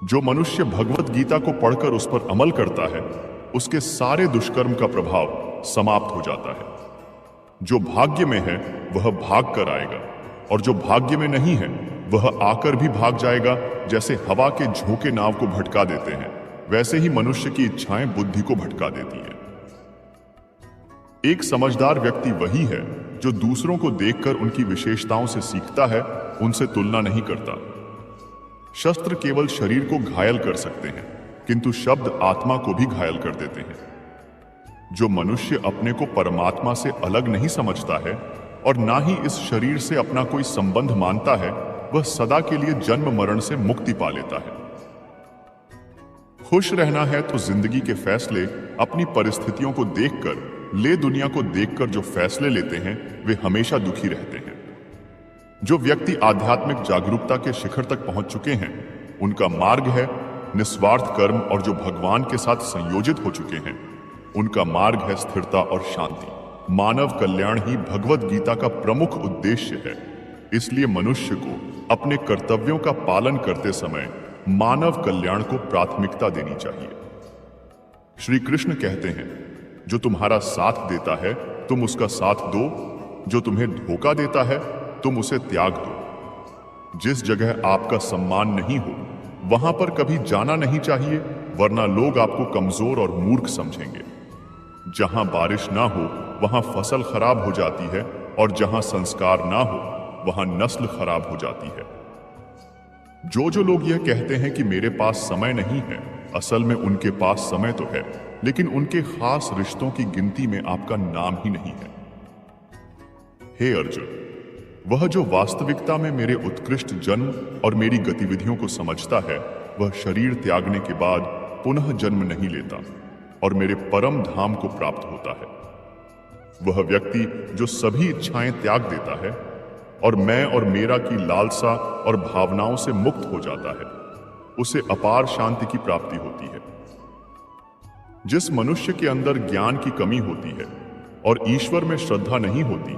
जो मनुष्य भगवत गीता को पढ़कर उस पर अमल करता है, उसके सारे दुष्कर्म का प्रभाव समाप्त हो जाता है। जो भाग्य में है वह भाग कर आएगा, और जो भाग्य में नहीं है वह आकर भी भाग जाएगा। जैसे हवा के झोंके नाव को भटका देते हैं, वैसे ही मनुष्य की इच्छाएं बुद्धि को भटका देती हैं। एक समझदार व्यक्ति वही है जो दूसरों को देखकर उनकी विशेषताओं से सीखता है, उनसे तुलना नहीं करता। शस्त्र केवल शरीर को घायल कर सकते हैं, किंतु शब्द आत्मा को भी घायल कर देते हैं। जो मनुष्य अपने को परमात्मा से अलग नहीं समझता है और ना ही इस शरीर से अपना कोई संबंध मानता है, वह सदा के लिए जन्म मरण से मुक्ति पा लेता है। खुश रहना है तो जिंदगी के फैसले अपनी परिस्थितियों को देखकर, ले दुनिया को देखकर जो फैसले लेते हैं, वे हमेशा दुखी रहते हैं। जो व्यक्ति आध्यात्मिक जागरूकता के शिखर तक पहुंच चुके हैं, उनका मार्ग है निस्वार्थ कर्म, और जो भगवान के साथ संयोजित हो चुके हैं, उनका मार्ग है स्थिरता और शांति। मानव कल्याण ही भगवत गीता का प्रमुख उद्देश्य है। इसलिए मनुष्य को अपने कर्तव्यों का पालन करते समय मानव कल्याण को प्राथमिकता देनी चाहिए। श्री कृष्ण कहते हैं, जो तुम्हारा साथ देता है तुम उसका साथ दो, जो तुम्हें धोखा देता है तुम उसे त्याग दो। जिस जगह आपका सम्मान नहीं हो वहां पर कभी जाना नहीं चाहिए, वरना लोग आपको कमजोर और मूर्ख समझेंगे। जहां बारिश ना हो वहां फसल खराब हो जाती है, और जहां संस्कार ना हो वहां नस्ल खराब हो जाती है। जो लोग यह कहते हैं कि मेरे पास समय नहीं है, असल में उनके पास समय तो है, लेकिन उनके खास रिश्तों की गिनती में आपका नाम ही नहीं है। हे अर्जुन, वह जो वास्तविकता में मेरे उत्कृष्ट जन्म और मेरी गतिविधियों को समझता है, वह शरीर त्यागने के बाद पुनः जन्म नहीं लेता और मेरे परम धाम को प्राप्त होता है। वह व्यक्ति जो सभी इच्छाएं त्याग देता है और मैं और मेरा की लालसा और भावनाओं से मुक्त हो जाता है, उसे अपार शांति की प्राप्ति होती है। जिस मनुष्य के अंदर ज्ञान की कमी होती है और ईश्वर में श्रद्धा नहीं होती,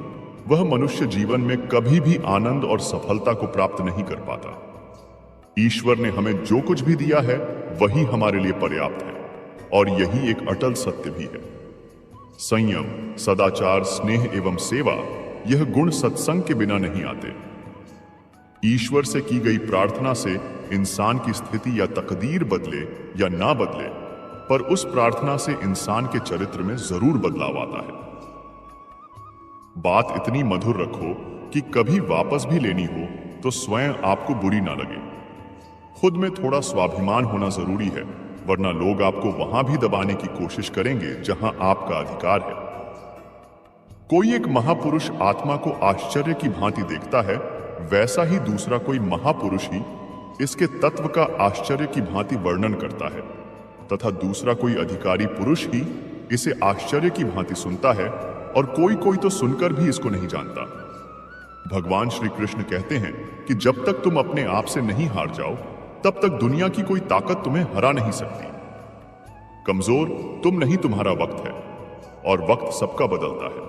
वह मनुष्य जीवन में कभी भी आनंद और सफलता को प्राप्त नहीं कर पाता। ईश्वर ने हमें जो कुछ भी दिया है वही हमारे लिए पर्याप्त है, और यही एक अटल सत्य भी है। संयम, सदाचार, स्नेह एवं सेवा, यह गुण सत्संग के बिना नहीं आते। ईश्वर से की गई प्रार्थना से इंसान की स्थिति या तकदीर बदले या ना बदले, पर उस प्रार्थना से इंसान के चरित्र में जरूर बदलाव आता है। बात इतनी मधुर रखो कि कभी वापस भी लेनी हो तो स्वयं आपको बुरी ना लगे। खुद में थोड़ा स्वाभिमान होना जरूरी है, वरना लोग आपको वहां भी दबाने की कोशिश करेंगे जहां आपका अधिकार है। कोई एक महापुरुष आत्मा को आश्चर्य की भांति देखता है, वैसा ही दूसरा कोई महापुरुष ही इसके तत्व का आश्चर्य की भांति वर्णन करता है, तथा दूसरा कोई अधिकारी पुरुष ही इसे आश्चर्य की भांति सुनता है, और कोई कोई तो सुनकर भी इसको नहीं जानता। भगवान श्री कृष्ण कहते हैं कि जब तक तुम अपने आप से नहीं हार जाओ, तब तक दुनिया की कोई ताकत तुम्हें हरा नहीं सकती। कमजोर तुम नहीं, तुम्हारा वक्त है, और वक्त सबका बदलता है।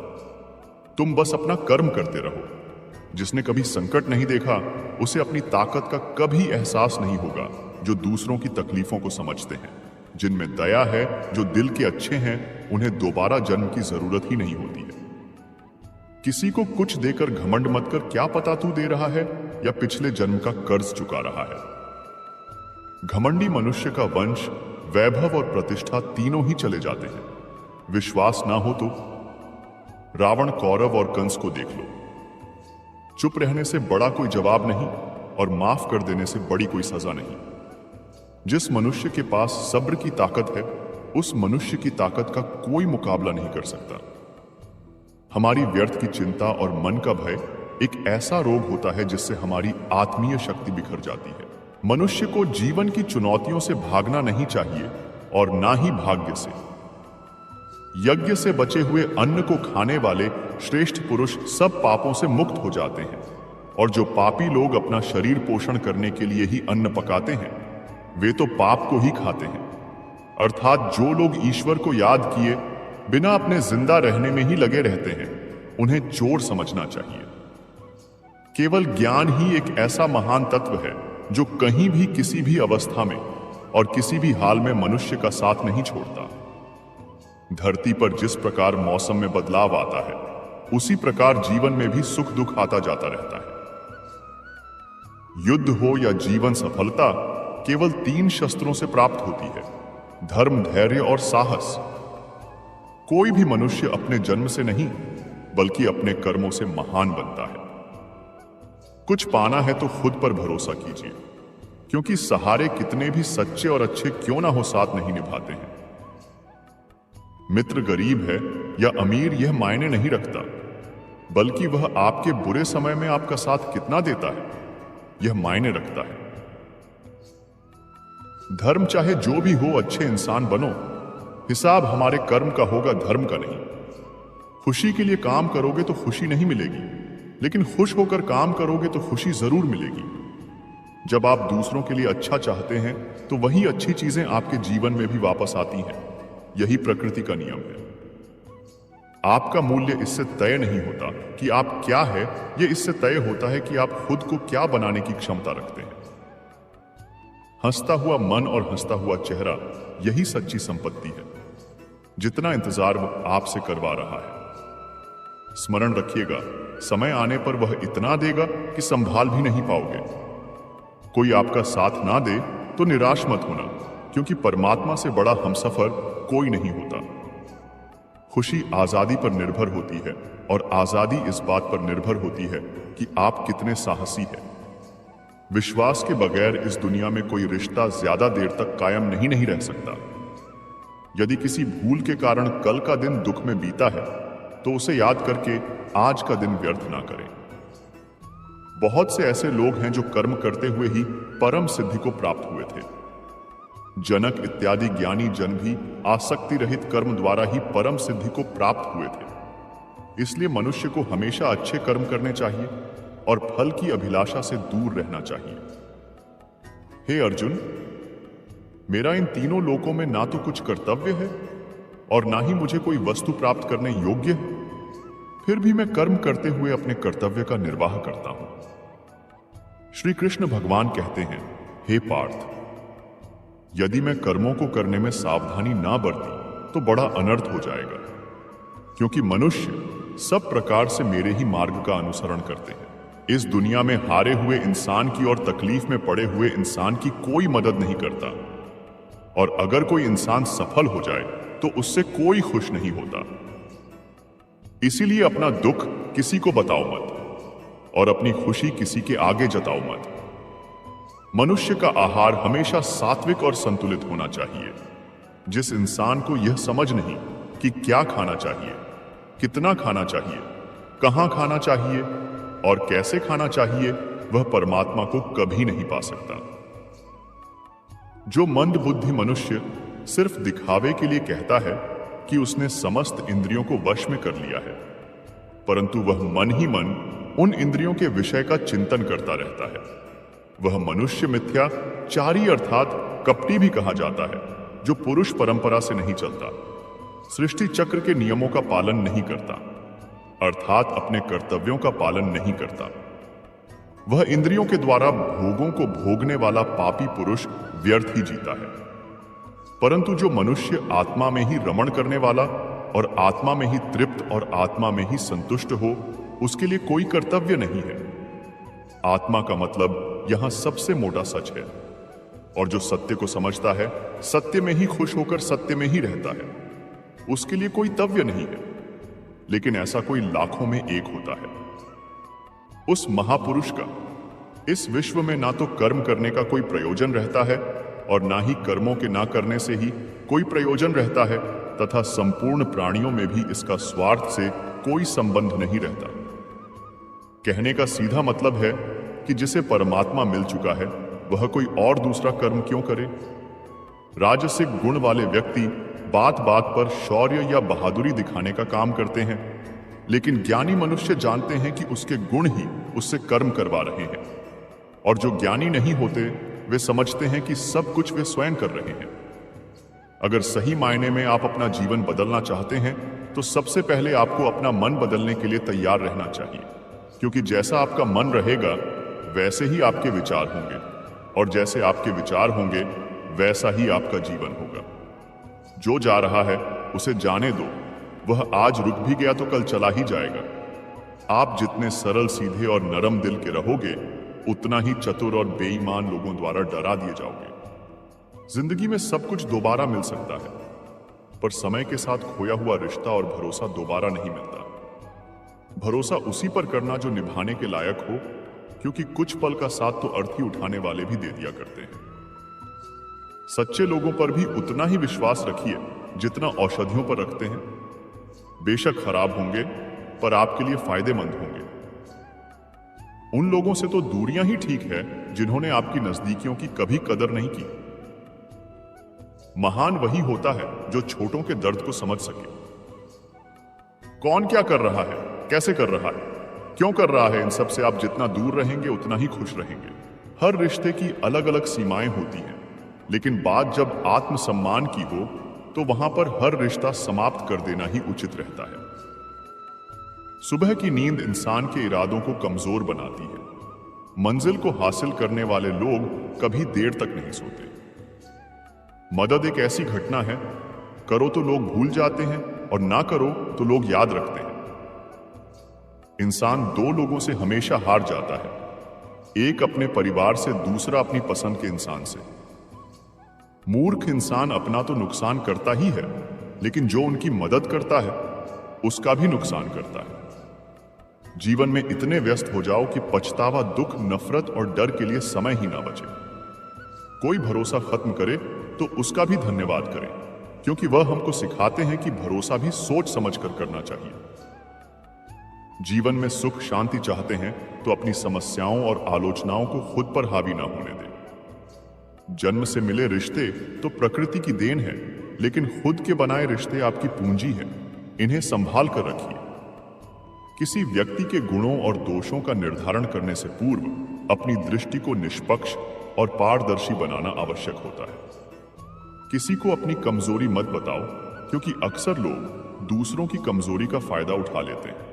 तुम बस अपना कर्म करते रहो। जिसने कभी संकट नहीं देखा, उसे अपनी ताकत का कभी एहसास नहीं होगा। जो दूसरों की तकलीफों को समझते हैं, जिनमें दया है, जो दिल के अच्छे हैं, उन्हें दोबारा जन्म की जरूरत ही नहीं होती है। किसी को कुछ देकर घमंड मत कर, क्या पता तू दे रहा है या पिछले जन्म का कर्ज चुका रहा है। घमंडी मनुष्य का वंश, वैभव और प्रतिष्ठा तीनों ही चले जाते हैं। विश्वास ना हो तो रावण, कौरव और कंस को देख लो। चुप रहने से बड़ा कोई जवाब नहीं, और माफ कर देने से बड़ी कोई सजा नहीं। जिस मनुष्य के पास सब्र की ताकत है, उस मनुष्य की ताकत का कोई मुकाबला नहीं कर सकता। हमारी व्यर्थ की चिंता और मन का भय एक ऐसा रोग होता है जिससे हमारी आत्मीय शक्ति बिखर जाती है। मनुष्य को जीवन की चुनौतियों से भागना नहीं चाहिए, और ना ही भाग्य से। यज्ञ से बचे हुए अन्न को खाने वाले श्रेष्ठ पुरुष सब पापों से मुक्त हो जाते हैं, और जो पापी लोग अपना शरीर पोषण करने के लिए ही अन्न पकाते हैं, वे तो पाप को ही खाते हैं। अर्थात जो लोग ईश्वर को याद किए बिना अपने जिंदा रहने में ही लगे रहते हैं, उन्हें चोर समझना चाहिए। केवल ज्ञान ही एक ऐसा महान तत्व है जो कहीं भी किसी भी अवस्था में और किसी भी हाल में मनुष्य का साथ नहीं छोड़ता। धरती पर जिस प्रकार मौसम में बदलाव आता है, उसी प्रकार जीवन में भी सुख दुख आता जाता रहता है। युद्ध हो या जीवन सफलता केवल 3 शस्त्रों से प्राप्त होती है: धर्म, धैर्य और साहस। कोई भी मनुष्य अपने जन्म से नहीं बल्कि अपने कर्मों से महान बनता है। कुछ पाना है तो खुद पर भरोसा कीजिए, क्योंकि सहारे कितने भी सच्चे और अच्छे क्यों ना हो साथ नहीं निभाते हैं। मित्र गरीब है या अमीर यह मायने नहीं रखता, बल्कि वह आपके बुरे समय में आपका साथ कितना देता है यह मायने रखता है। धर्म चाहे जो भी हो, अच्छे इंसान बनो। हिसाब हमारे कर्म का होगा, धर्म का नहीं। खुशी के लिए काम करोगे तो खुशी नहीं मिलेगी, लेकिन खुश होकर काम करोगे तो खुशी जरूर मिलेगी। जब आप दूसरों के लिए अच्छा चाहते हैं तो वही अच्छी चीजें आपके जीवन में भी वापस आती हैं। यही प्रकृति का नियम है। आपका मूल्य इससे तय नहीं होता कि आप क्या है, यह इससे तय होता है कि आप खुद को क्या बनाने की क्षमता रखते हैं। हंसता हुआ मन और हंसता हुआ चेहरा, यही सच्ची संपत्ति है। जितना इंतजार वो आपसे करवा रहा है, स्मरण रखिएगा, समय आने पर वह इतना देगा कि संभाल भी नहीं पाओगे। कोई आपका साथ ना दे तो निराश मत होना, क्योंकि परमात्मा से बड़ा हमसफर कोई नहीं होता। खुशी आजादी पर निर्भर होती है और आजादी इस बात पर निर्भर होती है कि आप कितने साहसी हैं। विश्वास के बगैर इस दुनिया में कोई रिश्ता ज्यादा देर तक कायम नहीं रह सकता। यदि किसी भूल के कारण कल का दिन दुख में बीता है तो उसे याद करके आज का दिन व्यर्थ ना करें। बहुत से ऐसे लोग हैं जो कर्म करते हुए ही परम सिद्धि को प्राप्त हुए थे। जनक इत्यादि ज्ञानी जन भी आसक्ति रहित कर्म द्वारा ही परम सिद्धि को प्राप्त हुए थे। इसलिए मनुष्य को हमेशा अच्छे कर्म करने चाहिए और फल की अभिलाषा से दूर रहना चाहिए। हे अर्जुन, मेरा इन तीनों लोकों में ना तो कुछ कर्तव्य है और ना ही मुझे कोई वस्तु प्राप्त करने योग्य है, फिर भी मैं कर्म करते हुए अपने कर्तव्य का निर्वाह करता हूं। श्री कृष्ण भगवान कहते हैं, हे पार्थ, यदि मैं कर्मों को करने में सावधानी ना बरती तो बड़ा अनर्थ हो जाएगा, क्योंकि मनुष्य सब प्रकार से मेरे ही मार्ग का अनुसरण करते हैं। इस दुनिया में हारे हुए इंसान की और तकलीफ में पड़े हुए इंसान की कोई मदद नहीं करता, और अगर कोई इंसान सफल हो जाए तो उससे कोई खुश नहीं होता। इसीलिए अपना दुख किसी को बताओ मत और अपनी खुशी किसी के आगे जताओ मत। मनुष्य का आहार हमेशा सात्विक और संतुलित होना चाहिए। जिस इंसान को यह समझ नहीं कि क्या खाना चाहिए, कितना खाना चाहिए, कहां खाना चाहिए और कैसे खाना चाहिए, वह परमात्मा को कभी नहीं पा सकता। जो मंद बुद्धि मनुष्य सिर्फ दिखावे के लिए कहता है कि उसने समस्त इंद्रियों को वश में कर लिया है, परंतु वह मन ही मन उन इंद्रियों के विषय का चिंतन करता रहता है, वह मनुष्य मिथ्याचारी अर्थात कपटी भी कहा जाता है, जो पुरुष परंपरा से नहीं चलता, सृष्टि चक्र के नियमों का पालन नहीं करता, अर्थात अपने कर्तव्यों का पालन नहीं करता। वह इंद्रियों के द्वारा भोगों को भोगने वाला पापी पुरुष व्यर्थ ही जीता है। परंतु जो मनुष्य आत्मा में ही रमण करने वाला और आत्मा में ही तृप्त और आत्मा में ही संतुष्ट हो, उसके लिए कोई कर्तव्य नहीं है। आत्मा का मतलब यहां सबसे मोटा सच है, और जो सत्य को समझता है सत्य में ही खुश होकर सत्य में ही रहता है, उसके लिए कोई तव्य नहीं है। लेकिन ऐसा कोई लाखों में एक होता है। उस महापुरुष का इस विश्व में ना तो कर्म करने का कोई प्रयोजन रहता है और ना ही कर्मों के ना करने से ही कोई प्रयोजन रहता है, तथा संपूर्ण प्राणियों में भी इसका स्वार्थ से कोई संबंध नहीं रहता। कहने का सीधा मतलब है कि जिसे परमात्मा मिल चुका है वह कोई और दूसरा कर्म क्यों करे। राजसिक गुण वाले व्यक्ति बात बात पर शौर्य या बहादुरी दिखाने का काम करते हैं, लेकिन ज्ञानी मनुष्य जानते हैं कि उसके गुण ही उससे कर्म करवा रहे हैं, और जो ज्ञानी नहीं होते वे समझते हैं कि सब कुछ वे स्वयं कर रहे हैं। अगर सही मायने में आप अपना जीवन बदलना चाहते हैं तो सबसे पहले आपको अपना मन बदलने के लिए तैयार रहना चाहिए, क्योंकि जैसा आपका मन रहेगा वैसे ही आपके विचार होंगे। और जैसे आपके विचार होंगे वैसा ही आपका जीवन होगा। जो जा रहा है उसे जाने दो, वह आज रुक भी गया तो कल चला ही जाएगा। आप जितने सरल सीधे और नरम दिल के रहोगे उतना ही चतुर और बेईमान लोगों द्वारा डरा दिए जाओगे। जिंदगी में सब कुछ दोबारा मिल सकता है, पर समय के साथ खोया हुआ रिश्ता और भरोसा दोबारा नहीं मिलता। भरोसा उसी पर करना जो निभाने के लायक हो, क्योंकि कुछ पल का साथ तो अर्थी उठाने वाले भी दे दिया करते हैं। सच्चे लोगों पर भी उतना ही विश्वास रखिए जितना औषधियों पर रखते हैं। बेशक खराब होंगे पर आपके लिए फायदेमंद होंगे। उन लोगों से तो दूरियां ही ठीक है जिन्होंने आपकी नजदीकियों की कभी कदर नहीं की। महान वही होता है जो छोटों के दर्द को समझ सके। कौन क्या कर रहा है, कैसे कर रहा है, क्यों कर रहा है, इन सब से आप जितना दूर रहेंगे उतना ही खुश रहेंगे। हर रिश्ते की अलग अलग सीमाएं होती हैं, लेकिन बात जब आत्मसम्मान की हो तो वहां पर हर रिश्ता समाप्त कर देना ही उचित रहता है। सुबह की नींद इंसान के इरादों को कमजोर बनाती है। मंजिल को हासिल करने वाले लोग कभी देर तक नहीं सोते। मदद एक ऐसी घटना है, करो तो लोग भूल जाते हैं और ना करो तो लोग याद रखते हैं। इंसान दो लोगों से हमेशा हार जाता है, एक अपने परिवार से, दूसरा अपनी पसंद के इंसान से। मूर्ख इंसान अपना तो नुकसान करता ही है, लेकिन जो उनकी मदद करता है उसका भी नुकसान करता है। जीवन में इतने व्यस्त हो जाओ कि पछतावा, दुख, नफरत और डर के लिए समय ही ना बचे। कोई भरोसा खत्म करे तो उसका भी धन्यवाद करें, क्योंकि वह हमको सिखाते हैं कि भरोसा भी सोच समझकर करना चाहिए। जीवन में सुख शांति चाहते हैं तो अपनी समस्याओं और आलोचनाओं को खुद पर हावी ना होने दें। जन्म से मिले रिश्ते तो प्रकृति की देन है, लेकिन खुद के बनाए रिश्ते आपकी पूंजी है। इन्हें संभाल कर रखिए। किसी व्यक्ति के गुणों और दोषों का निर्धारण करने से पूर्व अपनी दृष्टि को निष्पक्ष और पारदर्शी बनाना आवश्यक होता है। किसी को अपनी कमजोरी मत बताओ, क्योंकि अक्सर लोग दूसरों की कमजोरी का फायदा उठा लेते हैं।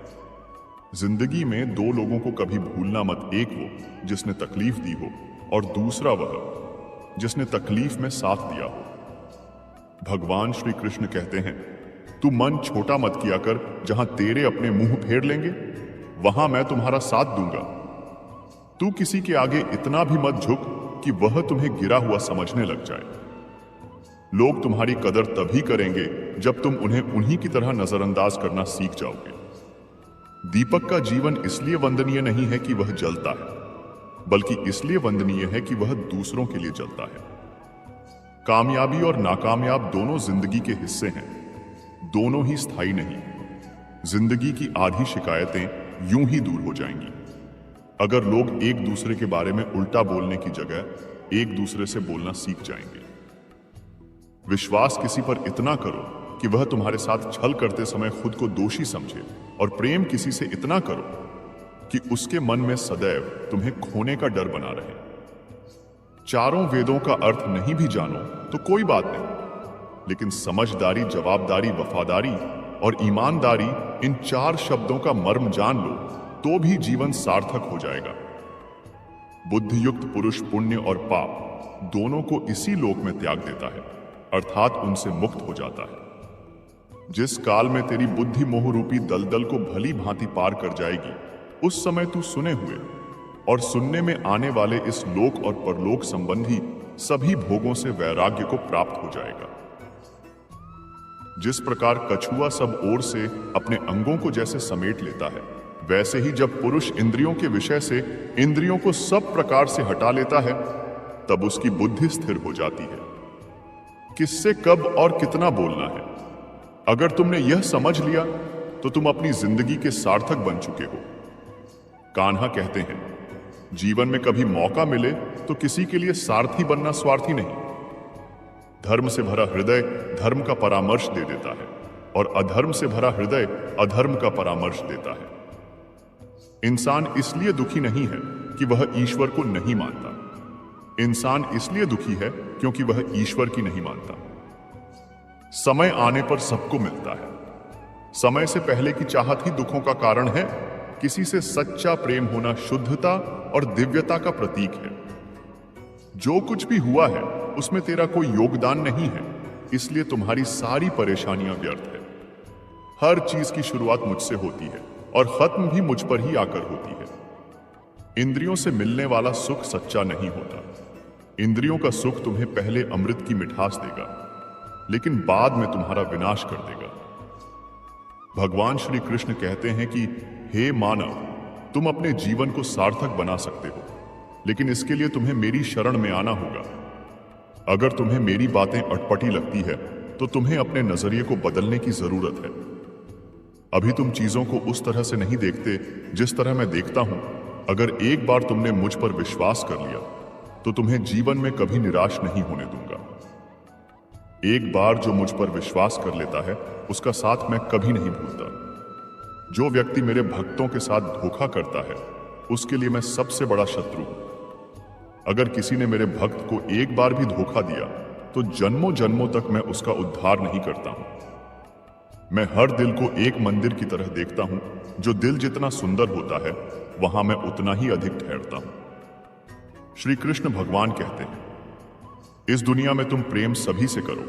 जिंदगी में दो लोगों को कभी भूलना मत, एक वो जिसने तकलीफ दी हो और दूसरा वह जिसने तकलीफ में साथ दिया हो। भगवान श्री कृष्ण कहते हैं, तू मन छोटा मत किया कर, जहां तेरे अपने मुंह फेर लेंगे वहां मैं तुम्हारा साथ दूंगा। तू किसी के आगे इतना भी मत झुक कि वह तुम्हें गिरा हुआ समझने लग जाए। लोग तुम्हारी कदर तभी करेंगे जब तुम उन्हें उन्हीं की तरह नजरअंदाज करना सीख जाओगे। दीपक का जीवन इसलिए वंदनीय नहीं है कि वह जलता है, बल्कि इसलिए वंदनीय है कि वह दूसरों के लिए जलता है। कामयाबी और नाकामयाब दोनों जिंदगी के हिस्से हैं, दोनों ही स्थायी नहीं। जिंदगी की आधी शिकायतें यूं ही दूर हो जाएंगी अगर लोग एक दूसरे के बारे में उल्टा बोलने की जगह एक दूसरे से बोलना सीख जाएंगे। विश्वास किसी पर इतना करो कि वह तुम्हारे साथ छल करते समय खुद को दोषी समझे, और प्रेम किसी से इतना करो कि उसके मन में सदैव तुम्हें खोने का डर बना रहे। चारों वेदों का अर्थ नहीं भी जानो तो कोई बात नहीं, लेकिन समझदारी, जवाबदारी, वफादारी और ईमानदारी, इन चार शब्दों का मर्म जान लो तो भी जीवन सार्थक हो जाएगा। बुद्धियुक्त पुरुष पुण्य और पाप दोनों को इसी लोक में त्याग देता है, अर्थात उनसे मुक्त हो जाता है। जिस काल में तेरी बुद्धि मोह रूपी दलदल को भली भांति पार कर जाएगी, उस समय तू सुने हुए और सुनने में आने वाले इस लोक और परलोक संबंधी सभी भोगों से वैराग्य को प्राप्त हो जाएगा। जिस प्रकार कछुआ सब ओर से अपने अंगों को जैसे समेट लेता है, वैसे ही जब पुरुष इंद्रियों के विषय से इंद्रियों को सब प्रकार से हटा लेता है, तब उसकी बुद्धि स्थिर हो जाती है। किससे कब और कितना बोलना है, अगर तुमने यह समझ लिया तो तुम अपनी जिंदगी के सार्थक बन चुके हो। कान्हा कहते हैं, जीवन में कभी मौका मिले तो किसी के लिए सारथी बनना स्वार्थी नहीं। धर्म से भरा हृदय धर्म का परामर्श दे देता है, और अधर्म से भरा हृदय अधर्म का परामर्श देता है। इंसान इसलिए दुखी नहीं है कि वह ईश्वर को नहीं मानता। इंसान इसलिए दुखी है क्योंकि वह ईश्वर की नहीं मानता। समय आने पर सबको मिलता है। समय से पहले की चाहत ही दुखों का कारण है। किसी से सच्चा प्रेम होना शुद्धता और दिव्यता का प्रतीक है। जो कुछ भी हुआ है उसमें तेरा कोई योगदान नहीं है, इसलिए तुम्हारी सारी परेशानियां व्यर्थ है। हर चीज की शुरुआत मुझसे होती है और खत्म भी मुझ पर ही आकर होती है। इंद्रियों से मिलने वाला सुख सच्चा नहीं होता। इंद्रियों का सुख तुम्हें पहले अमृत की मिठास देगा, लेकिन बाद में तुम्हारा विनाश कर देगा। भगवान श्री कृष्ण कहते हैं कि हे मानव, तुम अपने जीवन को सार्थक बना सकते हो, लेकिन इसके लिए तुम्हें मेरी शरण में आना होगा। अगर तुम्हें मेरी बातें अटपटी लगती है तो तुम्हें अपने नजरिए को बदलने की जरूरत है। अभी तुम चीजों को उस तरह से नहीं देखते जिस तरह मैं देखता हूं। अगर एक बार तुमने मुझ पर विश्वास कर लिया तो तुम्हें जीवन में कभी निराश नहीं होने दूंगा। एक बार जो मुझ पर विश्वास कर लेता है उसका साथ मैं कभी नहीं भूलता। जो व्यक्ति मेरे भक्तों के साथ धोखा करता है उसके लिए मैं सबसे बड़ा शत्रु हूं। अगर किसी ने मेरे भक्त को एक बार भी धोखा दिया तो जन्मों जन्मों तक मैं उसका उद्धार नहीं करता हूं। मैं हर दिल को एक मंदिर की तरह देखता हूं। जो दिल जितना सुंदर होता है वहां मैं उतना ही अधिक ठहरता हूं। श्री कृष्ण भगवान कहते हैं, इस दुनिया में तुम प्रेम सभी से करो,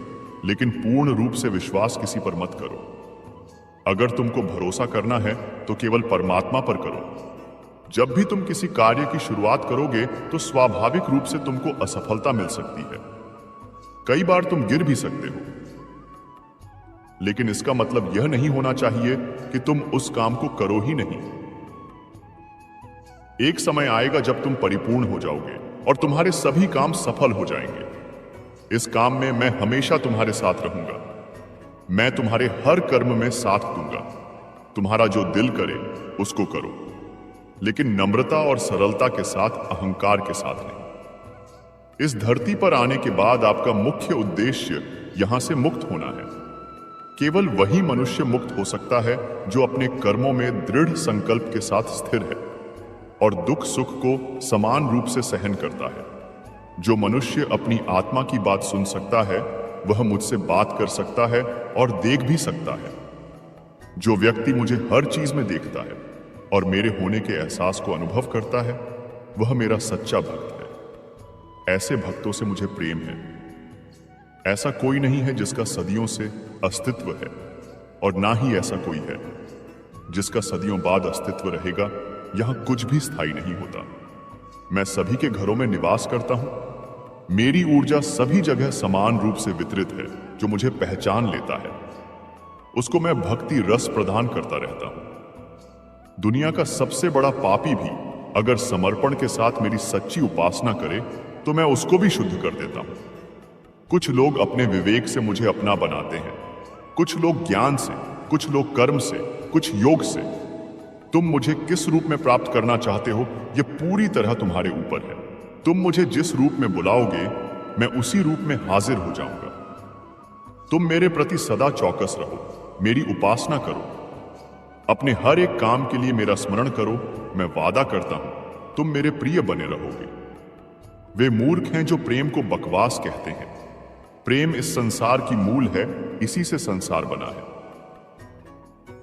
लेकिन पूर्ण रूप से विश्वास किसी पर मत करो। अगर तुमको भरोसा करना है तो केवल परमात्मा पर करो। जब भी तुम किसी कार्य की शुरुआत करोगे तो स्वाभाविक रूप से तुमको असफलता मिल सकती है। कई बार तुम गिर भी सकते हो, लेकिन इसका मतलब यह नहीं होना चाहिए कि तुम उस काम को करो ही नहीं। एक समय आएगा जब तुम परिपूर्ण हो जाओगे और तुम्हारे सभी काम सफल हो जाएंगे। इस काम में मैं हमेशा तुम्हारे साथ रहूंगा। मैं तुम्हारे हर कर्म में साथ दूंगा। तुम्हारा जो दिल करे उसको करो, लेकिन नम्रता और सरलता के साथ, अहंकार के साथ नहीं। इस धरती पर आने के बाद आपका मुख्य उद्देश्य यहां से मुक्त होना है। केवल वही मनुष्य मुक्त हो सकता है जो अपने कर्मों में दृढ़ संकल्प के साथ स्थिर है और दुख सुख को समान रूप से सहन करता है। जो मनुष्य अपनी आत्मा की बात सुन सकता है वह मुझसे बात कर सकता है और देख भी सकता है। जो व्यक्ति मुझे हर चीज में देखता है और मेरे होने के एहसास को अनुभव करता है वह मेरा सच्चा भक्त है। ऐसे भक्तों से मुझे प्रेम है। ऐसा कोई नहीं है जिसका सदियों से अस्तित्व है, और ना ही ऐसा कोई है जिसका सदियों बाद अस्तित्व रहेगा। यहां कुछ भी स्थायी नहीं होता। मैं सभी के घरों में निवास करता हूं। मेरी ऊर्जा सभी जगह समान रूप से वितरित है। जो मुझे पहचान लेता है उसको मैं भक्ति रस प्रदान करता रहता हूं। दुनिया का सबसे बड़ा पापी भी अगर समर्पण के साथ मेरी सच्ची उपासना करे तो मैं उसको भी शुद्ध कर देता हूं। कुछ लोग अपने विवेक से मुझे अपना बनाते हैं, कुछ लोग ज्ञान से, कुछ लोग कर्म से, कुछ योग से। तुम मुझे किस रूप में प्राप्त करना चाहते हो यह पूरी तरह तुम्हारे ऊपर है। तुम मुझे जिस रूप में बुलाओगे मैं उसी रूप में हाजिर हो जाऊंगा। तुम मेरे प्रति सदा चौकस रहो, मेरी उपासना करो, अपने हर एक काम के लिए मेरा स्मरण करो। मैं वादा करता हूं तुम मेरे प्रिय बने रहोगे। वे मूर्ख हैं जो प्रेम को बकवास कहते हैं। प्रेम इस संसार की मूल है, इसी से संसार बना है।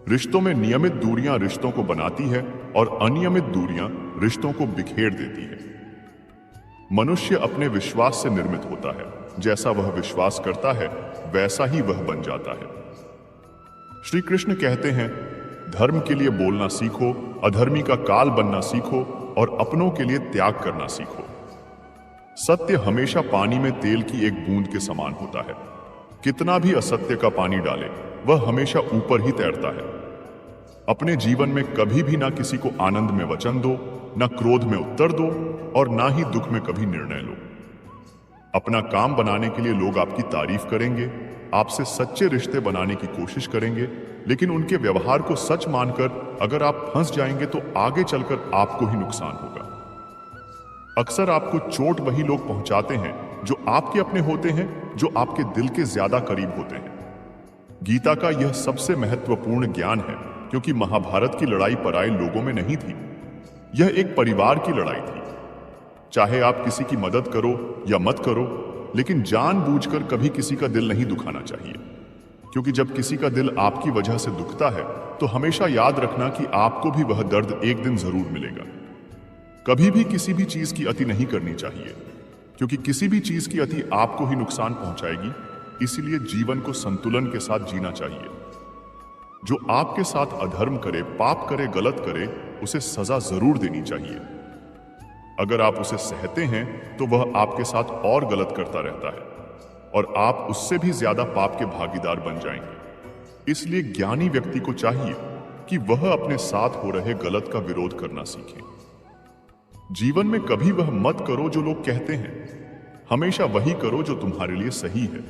रिश्तों में नियमित दूरियां रिश्तों को बनाती है और अनियमित दूरियां रिश्तों को बिखेर देती है। मनुष्य अपने विश्वास से निर्मित होता है। जैसा वह विश्वास करता है वैसा ही वह बन जाता है। श्री कृष्ण कहते हैं, धर्म के लिए बोलना सीखो, अधर्मी का काल बनना सीखो और अपनों के लिए त्याग करना सीखो। सत्य हमेशा पानी में तेल की एक बूंद के समान होता है। कितना भी असत्य का पानी डाले वह हमेशा ऊपर ही तैरता है। अपने जीवन में कभी भी ना किसी को आनंद में वचन दो, ना क्रोध में उत्तर दो और ना ही दुख में कभी निर्णय लो। अपना काम बनाने के लिए लोग आपकी तारीफ करेंगे, आपसे सच्चे रिश्ते बनाने की कोशिश करेंगे, लेकिन उनके व्यवहार को सच मानकर अगर आप फंस जाएंगे तो आगे चलकर आपको ही नुकसान होगा। अक्सर आपको चोट वही लोग पहुंचाते हैं जो आपके अपने होते हैं, जो आपके दिल के ज्यादा करीब होते हैं। गीता का यह सबसे महत्वपूर्ण ज्ञान है, क्योंकि महाभारत की लड़ाई पराये लोगों में नहीं थी। यह एक परिवार की लड़ाई थी। चाहे आप किसी की मदद करो या मत करो, लेकिन जानबूझकर कभी किसी का दिल नहीं दुखाना चाहिए, क्योंकि जब किसी का दिल आपकी वजह से दुखता है तो हमेशा याद रखना कि आपको भी वह दर्द एक दिन जरूर मिलेगा। कभी भी किसी भी चीज की अति नहीं करनी चाहिए। क्योंकि किसी भी चीज की अति आपको ही नुकसान पहुंचाएगी। इसीलिए जीवन को संतुलन के साथ जीना चाहिए। जो आपके साथ अधर्म करे, पाप करे, गलत करे, उसे सजा जरूर देनी चाहिए। अगर आप उसे सहते हैं तो वह आपके साथ और गलत करता रहता है और आप उससे भी ज्यादा पाप के भागीदार बन जाएंगे। इसलिए ज्ञानी व्यक्ति को चाहिए कि वह अपने साथ हो रहे गलत का विरोध करना सीखे। जीवन में कभी वह मत करो जो लोग कहते हैं, हमेशा वही करो जो तुम्हारे लिए सही है।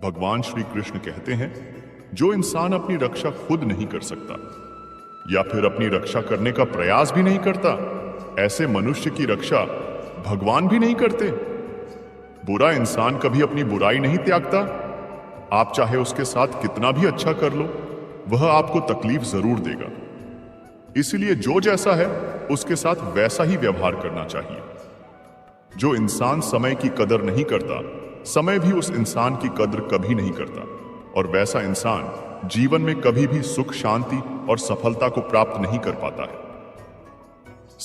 भगवान श्री कृष्ण कहते हैं, जो इंसान अपनी रक्षा खुद नहीं कर सकता या फिर अपनी रक्षा करने का प्रयास भी नहीं करता, ऐसे मनुष्य की रक्षा भगवान भी नहीं करते। बुरा इंसान कभी अपनी बुराई नहीं त्यागता। आप चाहे उसके साथ कितना भी अच्छा कर लो, वह आपको तकलीफ जरूर देगा। इसलिए जो जैसा है उसके साथ वैसा ही व्यवहार करना चाहिए। जो इंसान समय की कदर नहीं करता, समय भी उस इंसान की कदर कभी नहीं करता, और वैसा इंसान जीवन में कभी भी सुख, शांति और सफलता को प्राप्त नहीं कर पाता है।